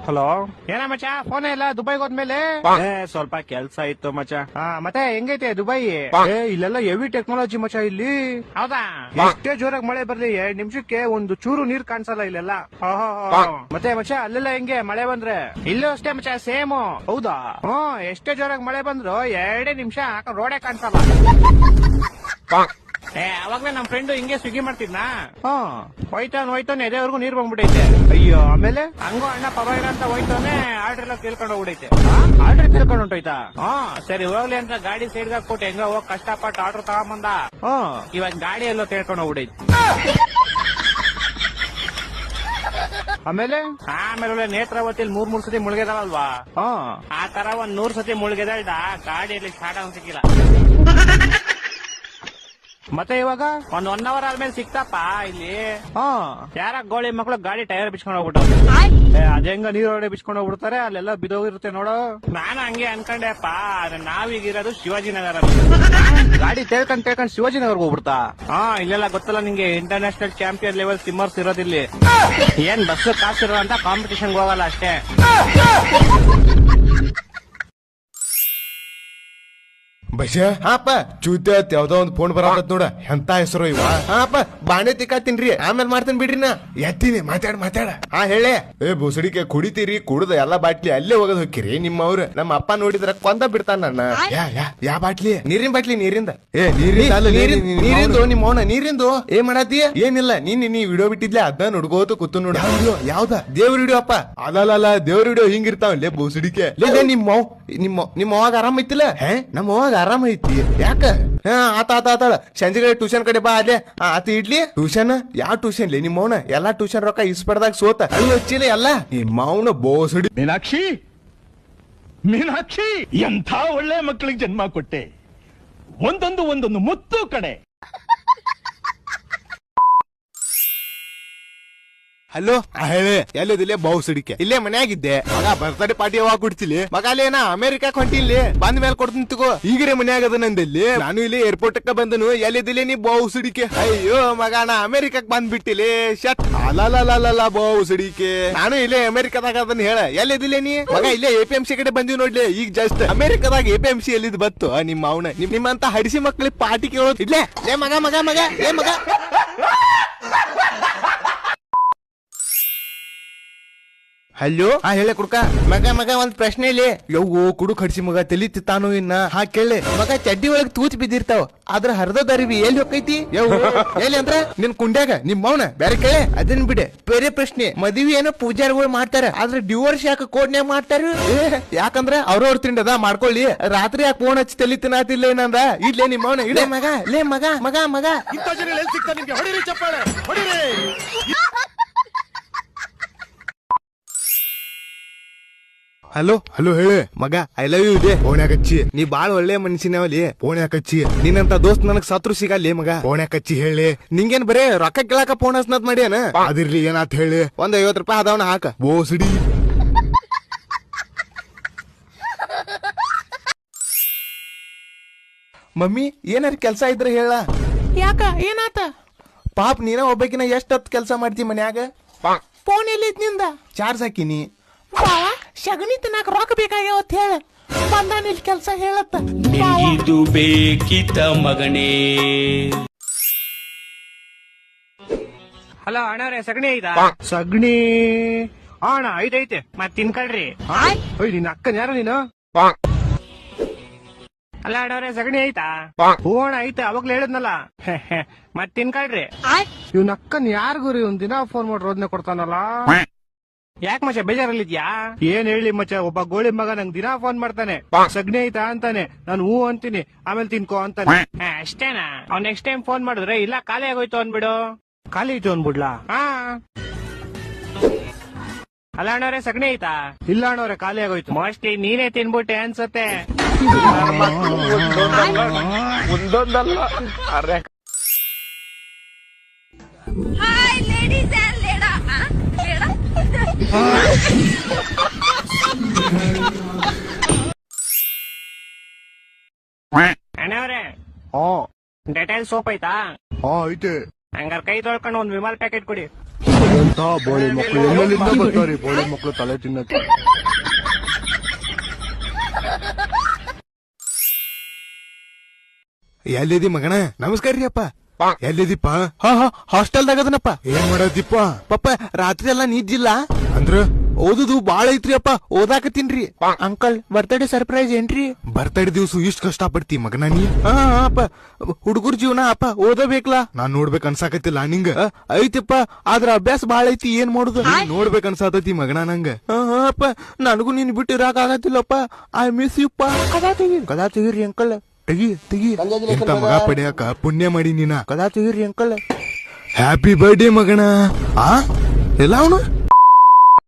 Hello, ಏನ ಮಚ phone ಇಲ್ಲ ದುಬೈಗೆ ಹೋದ್ಮೇಲೆ? ಸ್ವಲ್ಪ ಕೆಲ್ಸ ಇತ್ತು ಮಚ. ಮತ್ತೆ ಹೆಂಗೈತೆ ದುಬೈ? ಇಲ್ಲೆಲ್ಲ ಹೆವಿ ಟೆಕ್ನಾಲಜಿ ಮಚ ಇಲ್ಲಿ. ಹೌದಾ? ಎಷ್ಟೇ ಜೋರಾಗಿ ಮಳೆ ಬರ್ಲಿ 2 ನಿಮಿಷಕ್ಕೆ ಒಂದು ಚೂರು ನೀರ್ ಕಾಣಿಸಲ್ಲ ಇಲ್ಲೆಲ್ಲ. ಮತ್ತೆ ಮಚ ಅಲ್ಲೆಲ್ಲ ಹೆಂಗೆ ಮಳೆ ಬಂದ್ರೆ? ಇಲ್ಲೂ ಅಷ್ಟೇ ಮಚ, ಸೇಮ್. ಹೌದಾ? ಎಷ್ಟೇ ಜೋರಾಗಿ ಮಳೆ ಬಂದ್ರು 2 ನಿಮಿಷ ರೋಡೇ ಕಾಣಿಸಲ್ಲ. ಅವಾಗ್ಲೇ ನಮ್ ಫ್ರೆಂಡ್ ಹಿಂಗೆ ಸ್ವಿಗ್ಗಿ ಮಾಡ್ತಿದ್ನಾ? ಹೋಯ್ತಾನೆ ಎದೆವರೆಗೂ ನೀರ್ ಬಂದ್ಬಿಟ್ಟೈತೆ. ಅಯ್ಯೋ, ಆಮೇಲೆ ಹಂಗೋ ಅಣ್ಣ ಪರವಾಗಿಲ್ಲ ಅಂತ ಹೋಯ್ತಾನೆ, ಆರ್ಡರ್ ಎಲ್ಲ ತಿಳ್ಕೊಂಡು ಹೋಗ್ಬಿಡೈತೆ. ಆರ್ಡರ್ ತಿಳ್ಕೊಂಡು ಹೊಂಟೋಯ್ತಾ? ಸರಿ ಹೋಗ್ಲಿ ಅಂತ ಗಾಡಿ ಸೈಡ್ಗೆ ಹಾಕ್ಬಿಟ್ಟು ಹೆಂಗ ಹೋಗ್ ಕಷ್ಟಪಟ್ಟು ಆರ್ಡರ್ ತಗೊಂಬಂದ. ಇವಾಗ ಗಾಡಿ ಎಲ್ಲೋ ತಿಳ್ಕೊಂಡು ಹೋಗ್ಬಿಡೈತೆ. ಆಮೇಲೆ ನೇತ್ರಾವತಿಲಿ 3 ಸತಿ ಮುಳುಗಿದಾವಲ್ವಾ? ಆ ತರ 100 ಸತಿ ಮುಳುಗಿದ ಗಾಡಿಯಲ್ಲಿ ಸ್ಟಾರ್ಟ್ ಆಗ ಸಿಕ್ಕಿಲ್ಲ. ಮತ್ತೆ ಇವಾಗ 1 ಅವರ್ ಆದ್ಮೇಲೆ ಸಿಕ್ತಪ್ಪ ಇಲ್ಲಿ. ಯಾರ ಗೋಳಿ ಮಕ್ಳು ಗಾಡಿ ಟೈರ್ ಬಿಚ್ಕೊಂಡು ಹೋಗ್ಬಿಟ್ಟು ಅದೇಂಗ ನೀರೊಳಗಡೆ ಬಿಚ್ಕೊಂಡು ಹೋಗ್ಬಿಡ್ತಾರೆ, ಅಲ್ಲೆಲ್ಲ ಬಿದೋಗಿರುತ್ತೆ ನೋಡು. ನಾನು ಹಂಗೆ ಅನ್ಕೊಂಡೆಪ್ಪ. ನಾವೀಗಿರೋದು ಶಿವಾಜಿನಗರ. ಗಾಡಿ ತೇಳ್ಕೊಂಡ್ ಶಿವಾಜಿನಗರ್ಗೆ ಹೋಗ್ಬಿಡ್ತಾ? ಇಲ್ಲೆಲ್ಲ ಗೊತ್ತಲ್ಲ ನಿಂಗೆ, ಇಂಟರ್ನ್ಯಾಷನಲ್ ಚಾಂಪಿಯನ್ ಲೆವೆಲ್ ಸ್ವಿಮ್ಮರ್ಸ್ ಇರೋದಿಲ್ಲಿ. ಏನ್ ಬಸ್ ಕಾಸಿರೋ ಅಂತ ಕಾಂಪಿಟೇಷನ್ ಹೋಗಲ್ಲ ಅಷ್ಟೇ. ಬಶ ಹಾಪ ಚೂತ ಯಾವ್ದೋ ಒಂದ್ ಫೋನ್ ಬರತ್ ನೋಡ, ಎಂತ ಹೆಸರು ಇವ? ಹಾಪ ಬಾಣೆ ತಿಕ್ಕಾತೀನ್ರಿ, ಆಮೇಲೆ ಮಾಡ್ತೇನೆ ಬಿಡ್ರಿ. ನಾ ಎತ್ತೀನಿ, ಮಾತಾಡ. ಹೇಳೆ. ಬುಸಡಿಕೆ ಕುಡಿತೀರಿ, ಕುಡ್ದ ಎಲ್ಲಾ ಬಾಟ್ಲಿ ಅಲ್ಲೇ ಹೋಗೋದ್ ಹೋಗಿರಿ. ನಿಮ್ಮವ್ರು ನಮ್ಮ ಅಪ್ಪ ನೋಡಿದ್ರ ಕೊಂದ ಬಿಡ್ತಾನ ನನ್ನ. ಯಾ ಬಾಟ್ಲಿ? ನೀರಿನ ಬಾಟ್ಲಿ. ನೀರಿಂದ ನಿಮ್ಮ ಅವನ ನೀರಿಂದು ಏನ್ ಮಾಡತಿ? ಏನಿಲ್ಲ, ನೀ ವಿಡಿಯೋ ಬಿಟ್ಟಿದ್ಲೆ ಅದನ್ನ ನೋಡ್ಕೋತ ಕೂತು ನೋಡ. ಯಾವ್ದ ದೇವ್ರ ವಿಡಿಯೋ ಅಪ್ಪ? ಅಲ್ಲ ದೇವ್ರ ವಿಡಿಯೋ ಹಿಂಗಿರ್ತಾವಲ್ಲೇ ಬುಸಡಿಕೆ. ನಿಮ್ಮ ಅವಾಗ ಆರಾಮ ಐತಿಲ್ಲ? ನಮ್ಮ ಅವಾಗ ಆರಾಮ ಐತಿ. ಯಾಕ? ಆತ ಸಂಜೆಗೆ ಟ್ಯೂಷನ್ ಕಡೆ ಬಾ. ಅಲ್ಲೇ ಆತ ಇಡ್ಲಿ ಟ್ಯೂಷನ್. ಯಾವ ಟ್ಯೂಷನ್ ಲೇ ನಿಮ್ಮವನ? ಎಲ್ಲಾ ಟ್ಯೂಷನ್ ರೊಕ್ಕ ಇಸ್ಪರ್ದಾಗ ಸೋತ ಅಲ್ಲಿ ಹಚ್ಚಿಲ್ಲ ಎಲ್ಲ ನಿಮ್ಮವನ ಬೋಸಡಿ. ಮೀನಾಕ್ಷಿ ಎಂಥ ಒಳ್ಳೆ ಮಕ್ಕಳಿಗೆ ಜನ್ಮ ಕೊಟ್ಟೆ. ಒಂದೊಂದು ಮುತ್ತು ಕಡೆ. ಹಲೋ, ಹೇಳಿ. ಎಲ್ಲಿದಿಲ್ಲೇ ಬಹುಸಡಿಕೆ? ಇಲ್ಲೇ ಮನ್ಯಾಗಿದ್ದೆ ಮಗ. ಬರ್ತ್ಡೇ ಪಾರ್ಟಿ ಯಾವಾಗ ಕೊಡ್ತಿಲಿ ಮಗ? ಅಲ್ಲೇನ ಅಮೆರಿಕಾಕ್ ಹೊಂಟಿಲ್ಲಿ, ಬಂದ ಮೇಲೆ ಕೊಡ್ತೀನಿ ತಗೋ. ಈಗರೇ ಮನ್ಯಾಗದ ನಂದಲ್ಲಿ. ನಾನು ಇಲ್ಲಿ ಏರ್ಪೋರ್ಟ್ ಬಂದನು. ಎಲ್ಲಿದಿಲ್ಲ ನೀ ಬಹುಸಡಿಕೆ? ಅಯ್ಯೋ ಮಗ, ನಾ ಅಮೆರಿಕಾಕ್ ಬಂದ್ಬಿಟ್ಟಿಲಿ. ಶಟ್ ಅಲ್ಲ ಬಹುಸಡಿಕೆ. ನಾನು ಇಲ್ಲೇ ಅಮೆರಿಕಾದಾಗ ಅದನ್ನ ಹೇಳ. ಎಲ್ಲಿದಿಲ್ಲ ನೀ ಮಗ? ಇಲ್ಲೇ APMC ಕಡೆ ಬಂದಿವ್ ನೋಡ್ಲಿ. ಈಗ ಜಸ್ಟ್ ಅಮೆರಿಕಾದಾಗ APMC ಎಲ್ಲಿದ್ ಬತ್ತು ನಿಮ್ಮ ಅವನ? ನಿಮ್ಮಂತ ಹಡಿಸಿ ಮಕ್ಳಿಗೆ ಪಾರ್ಟಿ ಕೇಳೋದು ಇಲ್ಲೇ. ಲೇ ಮಗ. ಹಲೋ, ಹೇಳೆ ಕುಡ್ಕ. ಮಗ ಒಂದ್ ಪ್ರಶ್ನೆ ಇಲ್ಲಿ. ಯವ್ವೋ ಕುಡುಕ್ ಹಡ್ಸಿ ಮಗ, ತಲಿ ತಿತ್ತಾನು ಇನ್ನ. ಕೇಳಿ ಮಗ, ಚಡ್ಡಿ ಒಳಗ್ ತೂಚ್ ಬಿದ್ದಿರ್ತಾವ, ಆದ್ರ ಹರ್ದದ ಅರಿವಿ ಎಲ್ಲಿ ಹೋಗೈತಿ? ಎಲ್ಲಿ ಅಂದ್ರ ನಿನ್ ಕುಂಡ್ಯಾಗ ನಿಮ್ಮ ಅವನ ಬೇರೆ ಕೇಳೆ. ಅದನ್ ಬಿಡೆ, ಬೇರೆ ಪ್ರಶ್ನೆ. ಮದ್ವಿ ಏನೋ ಪೂಜಾರಿಗಳು ಮಾಡ್ತಾರ, ಆದ್ರೆ ಡಿವೋರ್ಸ್ ಯಾಕೆ ಕೋಡ್ನ್ಯಾಗ ಮಾಡ್ತಾರ? ಯಾಕಂದ್ರ ಅವ್ರವ್ರ ತಿಂಡದ ಮಾಡ್ಕೊಳ್ಳಿ. ರಾತ್ರಿ ಯಾಕೆ ಫೋನ್ ಹಚ್ಚಿ ತಲಿ ತಿನ್ನಾತಿಲ್ಲ ಏನಂದ? ಇಡ್ಲೇ ನಿಮ್ಮ ಅವನ ಇಡೇ ಮಗ. ಲೇ ಮಗ ಇಂಥ ಜನ ಎಲ್ಲಿ ಸಿಗ್ತಾರೆ ನಿಮ್ಗೆ? ಹೊಡಿರಿ ಚಪ್ಪಾಳೆ, ಹೊಡಿರಿ. ಹಲೋ ಹೇಳಿ ಮಗ, ಐ ಲವ್ ಯು ಇದೆ. ಫೋನ್ ಯಾಕಚ್ಚಿ? ನೀ ಬಾಳ ಒಳ್ಳೆ ಮನುಷ್ಯನವಲ್ಲಿ. ಫೋನ್ ಯಾಕಚ್ಚಿ? ನಿನ್ನಂತ ದೋಸ್ತ್ ನನಗ್ ಸತ್ರು ಸಿಗಲ್ಲಿ ಮಗ. ಫೋನ್ ಯಾಕಚ್ಚಿ ಹೇಳಿ? ನಿಂಗೇನ್ ಬರೇ ರೊಕ್ಕ ಕೇಳಾಕ ಫೋನ್ ಹಚ್ನತ್ ಮಾಡ್ಯಾನ? ಅದಿರ್ಲಿ, ಏನಾತ್ ಹೇಳಿ? ಒಂದ್ 50 ರೂಪಾಯಿ ಅದವನ ಹಾಕ. ಬೋಸಡಿ. ಮಮ್ಮಿ, ಏನಾರ ಕೆಲ್ಸ ಇದ್ರೆ ಹೇಳ. ಯಾಕ ಏನಾತ? ಪಾಪ ನೀನ ಒಬ್ಬಕಿನ ಎಷ್ಟೊತ್ತು ಕೆಲ್ಸ ಮಾಡ್ತಿ ಮನ್ಯಾಗ? ಫೋನ್ ಎಲ್ಲಿದ್ ನಿಂದ? ಚಾರ್ಜ್ ಹಾಕಿನಿ. ಶಗಣಿ ತಿನ್ನಾಕ ರೊಕ್ಕ ಬೇಕಾಗ್ಯಾವತ್ ಹೇಳ. ಬಂದಾನ ಇಲ್ಲಿ ಕೆಲ್ಸ ಹೇಳತ್ತ. ಇದು ಬೇಕಿತ ಮಗನೇ. ಹಲೋ ಅಣ್ಣವ್ರೆ, ಸಗಣಿ ಐತಾ? ಸಗಣಿ ಅಣ್ಣ ಐತೈತೆ, ಮತ್ ತಿನ್ಕಳ್ರಿ. ನಿನ್ನ ಅಕ್ಕನ್ ಯಾರು ನೀನು? ಅಲ್ಲ ಅಣ್ಣವ್ರೆ, ಸಗಣಿ ಐತಾ? ಹೂ ಅಣ್ಣ ಐತೆ, ಅವಾಗ್ಲೇ ಹೇಳಿದ್ನಲ್ಲ. ಮತ್ ತಿನ್ಕಳ್ರಿ. ಇವ್ನ ಅಕ್ಕನ್ ಯಾರಿಗೂ ರೀ ಒಂದ್ ದಿನ ಫೋನ್ ಮಾಡಿ ರೋದನೆ ಕೊಡ್ತಾನಲ್ಲ. ಯಾಕೆ ಮಚ್ಚ ಬೇಜಾರಲ್ಲಿದ್ಯಾ? ಏನ್ ಹೇಳಿ ಮಚ್ಚ, ಒಬ್ಬ ಗೋಳಿ ಮಗ ನಂಗ್ ದಿನಾ ಫೋನ್ ಮಾಡ್ತಾನೆ. ಸಗಣಿ ಐತಾ ಅಂತಾನೆ, ನಾನು ಹೂ ಅಂತೀನಿ, ಆಮೇಲೆ ತಿನ್ಕೋ ಅಂತಾನೆ. ಅಷ್ಟೇನಾ? ಅವ್ನ್ ನೆಕ್ಸ್ಟ್ ಟೈಮ್ ಫೋನ್ ಮಾಡಿದ್ರೆ ಇಲ್ಲ ಖಾಲಿ ಆಗೋಯ್ತು ಅನ್ಬಿಡು. ಖಾಲಿ ಐತು ಅನ್ಬಿಡ್ಲಾ? ಅಲ್ಲ ಅಣ್ಣವ್ರೆ, ಸಗಣಿ ಐತಾ? ಇಲ್ಲ ಅಣ್ಣವ್ರೆ, ಖಾಲಿ ಆಗೋಯ್ತು. ಮೋಸ್ಟ್ಲಿ ನೀನೇ ತಿನ್ಬಿಟ್ಟೆ ಅನ್ಸತ್ತೆ. ಒಂದೊಂದಲ್ಲ. Hi, ladies and leda. ಅಣ್ಣವ್ರೆ, ಡೆಟೈಲ್ ಸೋಪ್ ಐತಾ? ಐತೆ. ಹಂಗಾರ ಕೈ ತೊಳ್ಕೊಂಡು ಒಂದ್ ವಿಮಲ್ ಪ್ಯಾಕೆಟ್ ಕೊಡಿ. ಎಂತ ಬೋಳಿ ಮಕ್ಕಳು ಎಲ್ಲೆಲ್ಲಿಂದ ಬರ್ತಾವ್ರಿ ಬೋಳಿ ಮಕ್ಕಳು ತಲೆ ತಿನ್ನಕ್ಕೆ. ಎಲ್ಲಿದಿ ಮಗನ? ನಮಸ್ಕಾರ ರೀ ಅಪ್ಪ. ಎಲ್ಲಿದಿಪ್ಪ? ಹಾಸ್ಟೆಲ್ದಾಗ ಅದನಪ್ಪ. ಏನ್ ಮಾಡದಿಪ್ಪ? ಪಪ್ಪ ರಾತ್ರಿ ಎಲ್ಲಾ ನಿದ್ದಿಲ್ಲ ಅಂದ್ರ ಓದುದು ಬಾಳ ಐತ್ರಿ ಅಪ್ಪ, ಓದಾಕತ್ತೀನ್ರಿ. ಅಂಕಲ್ ಬರ್ತ್ಡೇ ಸರ್ಪ್ರೈಸ್ ಏನ್ರಿ? ಬರ್ತ್ಡೇ ದಿವ್ಸ ಇಷ್ಟ ಕಷ್ಟ ಪಡ್ತಿ ಮಗನ ನೀ? ಅಪ್ಪ ಹುಡುಗರ್ ಜೀವನ ಅಪ್ಪ ಓದಬೇಕಲ್ಲ. ನಾನ್ ನೋಡ್ಬೇಕ್ ಅನ್ಸಾಕತ್ತಿಲ್ಲ ನಿಂಗ? ಐತಿಪ್ಪ, ಆದ್ರ ಅಭ್ಯಾಸ ಬಾಳ ಐತಿ, ಏನ್ ಮಾಡುದು? ನೋಡ್ಬೇಕ್ ಅನ್ಸಾತೈತಿ ಮಗನ ನಂಗ. ಅಪ್ಪ ನನಗೂ ನೀನ್ ಬಿಟ್ಟು ಇರಾಕ್ ಆಗತ್ತಿಲ್ಲಪ್ಪ. ಐ ಮಿಸ್ ಯು ಪ. ಕದಾ ತೆಗೀರಿ ಅಂಕಲ್, ತೆಗಿ ಇಂತ ಮಗ ಪಡೆಯಾಕ ಪುಣ್ಯ ಮಾಡಿ ನೀನ. ಕದಾ ತೆಗೀರಿ ಅಂಕಲ್. ಹ್ಯಾಪಿ ಬರ್ಡೇ ಮಗನ. ಎಲ್ಲ ಅವನು